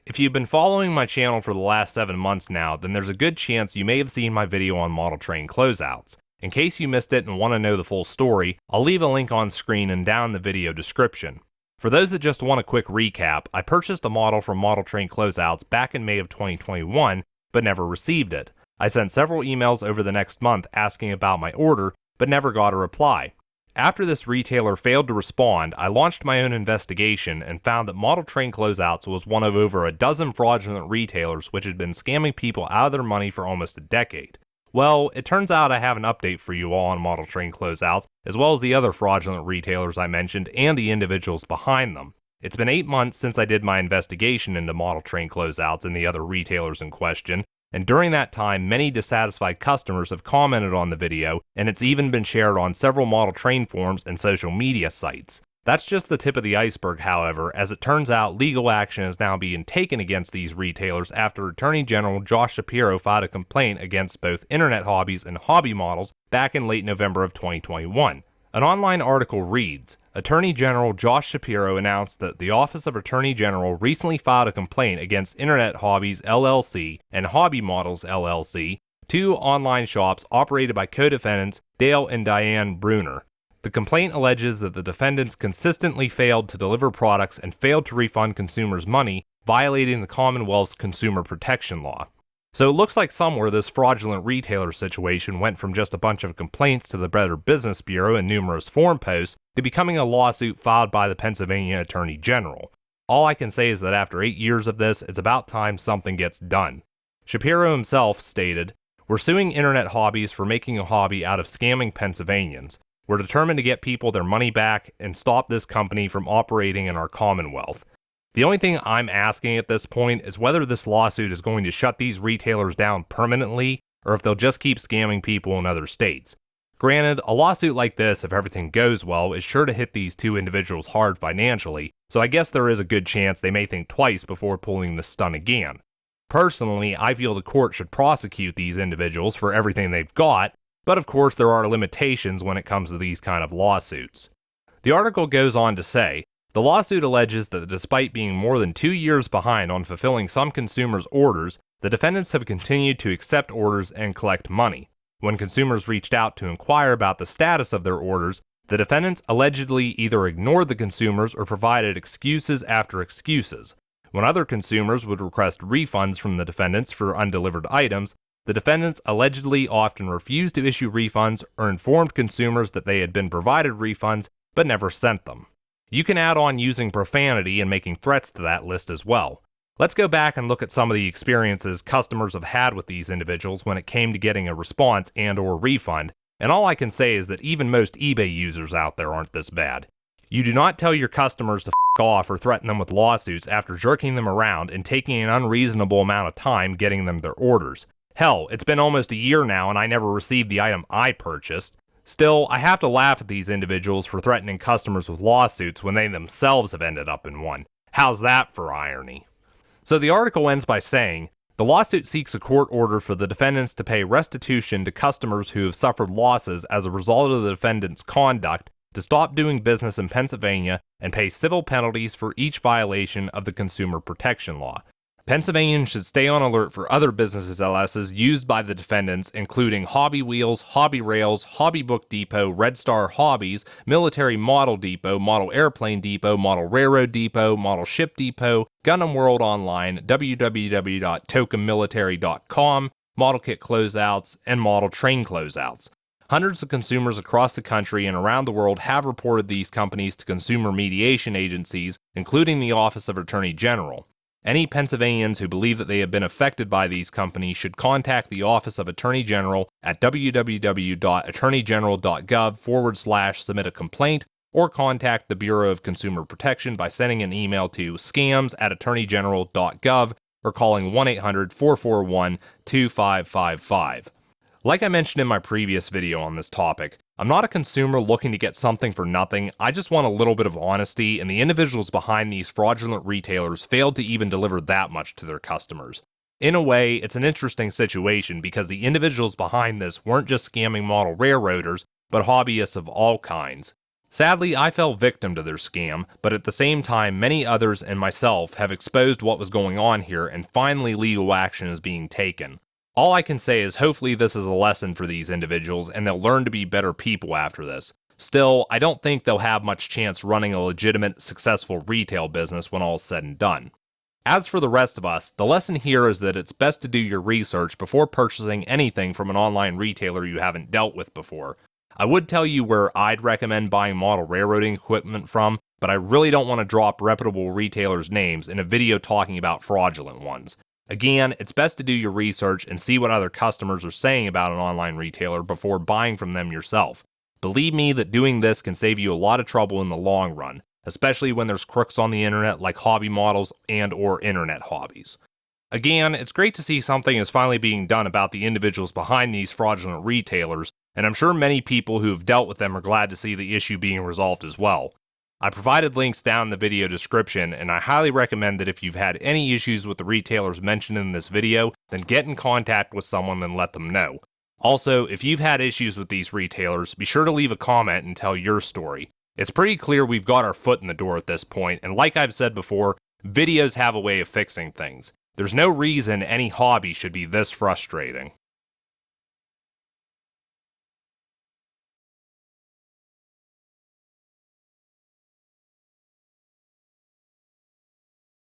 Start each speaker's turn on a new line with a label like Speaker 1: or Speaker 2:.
Speaker 1: If you've been following my channel for the last 7 months now, then there's a good chance you may have seen my video on Model Train Closeouts. In case you missed it and want to know the full story, I'll leave a link on screen and down in the video description. For those that just want a quick recap, I purchased a model from Model Train Closeouts back in May of 2021, but never received it. I sent several emails over the next month asking about my order, but never got a reply. After this retailer failed to respond, I launched my own investigation and found that Model Train Closeouts was one of over a dozen fraudulent retailers which had been scamming people out of their money for almost a decade. Well, it turns out I have an update for you all on Model Train Closeouts, as well as the other fraudulent retailers I mentioned and the individuals behind them. It's been 8 months since I did my investigation into Model Train Closeouts and the other retailers in question, and during that time, many dissatisfied customers have commented on the video, and it's even been shared on several model train forums and social media sites. That's just the tip of the iceberg, however, as it turns out legal action is now being taken against these retailers after Attorney General Josh Shapiro filed a complaint against both Internet Hobbies and Hobby Models back in late November of 2021. An online article reads, Attorney General Josh Shapiro announced that the Office of Attorney General recently filed a complaint against Internet Hobbies LLC and Hobby Models LLC, two online shops operated by co-defendants Dale and Diane Bruner. The complaint alleges that the defendants consistently failed to deliver products and failed to refund consumers' money, violating the Commonwealth's consumer protection law. So it looks like somewhere this fraudulent retailer situation went from just a bunch of complaints to the Better Business Bureau and numerous forum posts to becoming a lawsuit filed by the Pennsylvania Attorney General. All I can say is that after 8 years of this, it's about time something gets done. Shapiro himself stated, "We're suing Internet Hobbies for making a hobby out of scamming Pennsylvanians. We're determined to get people their money back and stop this company from operating in our Commonwealth." The only thing I'm asking at this point is whether this lawsuit is going to shut these retailers down permanently, or if they'll just keep scamming people in other states. Granted, a lawsuit like this, if everything goes well, is sure to hit these two individuals hard financially, so I guess there is a good chance they may think twice before pulling this stunt again. Personally, I feel the court should prosecute these individuals for everything they've got, but of course there are limitations when it comes to these kind of lawsuits. The article goes on to say, the lawsuit alleges that despite being more than 2 years behind on fulfilling some consumers' orders, the defendants have continued to accept orders and collect money. When consumers reached out to inquire about the status of their orders, the defendants allegedly either ignored the consumers or provided excuses after excuses. When other consumers would request refunds from the defendants for undelivered items, the defendants allegedly often refused to issue refunds or informed consumers that they had been provided refunds but never sent them. You can add on using profanity and making threats to that list as well. Let's go back and look at some of the experiences customers have had with these individuals when it came to getting a response and/or refund, and all I can say is that even most eBay users out there aren't this bad. You do not tell your customers to f*** off or threaten them with lawsuits after jerking them around and taking an unreasonable amount of time getting them their orders. Hell, it's been almost a year now and I never received the item I purchased. Still, I have to laugh at these individuals for threatening customers with lawsuits when they themselves have ended up in one. How's that for irony? So the article ends by saying, the lawsuit seeks a court order for the defendants to pay restitution to customers who have suffered losses as a result of the defendants' conduct, to stop doing business in Pennsylvania, and pay civil penalties for each violation of the consumer protection law. Pennsylvanians should stay on alert for other businesses LSs used by the defendants, including Hobby Wheels, Hobby Rails, Hobby Book Depot, Red Star Hobbies, Military Model Depot, Model Airplane Depot, Model Railroad Depot, Model Ship Depot, Gundam World Online, www.tokenmilitary.com, Model Kit Closeouts, and Model Train Closeouts. Hundreds of consumers across the country and around the world have reported these companies to consumer mediation agencies, including the Office of Attorney General. Any Pennsylvanians who believe that they have been affected by these companies should contact the Office of Attorney General at www.attorneygeneral.gov/submit a complaint, or contact the Bureau of Consumer Protection by sending an email to scams@attorneygeneral.gov or calling 1-800-441-2555. Like I mentioned in my previous video on this topic, I'm not a consumer looking to get something for nothing. I just want a little bit of honesty, and the individuals behind these fraudulent retailers failed to even deliver that much to their customers. In a way, it's an interesting situation because the individuals behind this weren't just scamming model railroaders, but hobbyists of all kinds. Sadly, I fell victim to their scam, but at the same time, many others and myself have exposed what was going on here, and finally legal action is being taken. All I can say is hopefully this is a lesson for these individuals and they'll learn to be better people after this. Still, I don't think they'll have much chance running a legitimate, successful retail business when all's said and done. As for the rest of us, the lesson here is that it's best to do your research before purchasing anything from an online retailer you haven't dealt with before. I would tell you where I'd recommend buying model railroading equipment from, but I really don't want to drop reputable retailers' names in a video talking about fraudulent ones. Again, it's best to do your research and see what other customers are saying about an online retailer before buying from them yourself. Believe me that doing this can save you a lot of trouble in the long run, especially when there's crooks on the internet like hobby models and/or internet hobbies. Again, it's great to see something is finally being done about the individuals behind these fraudulent retailers, and I'm sure many people who have dealt with them are glad to see the issue being resolved as well. I provided links down in the video description, and I highly recommend that if you've had any issues with the retailers mentioned in this video, then get in contact with someone and let them know. Also, if you've had issues with these retailers, be sure to leave a comment and tell your story. It's pretty clear we've got our foot in the door at this point, and like I've said before, videos have a way of fixing things. There's no reason any hobby should be this frustrating.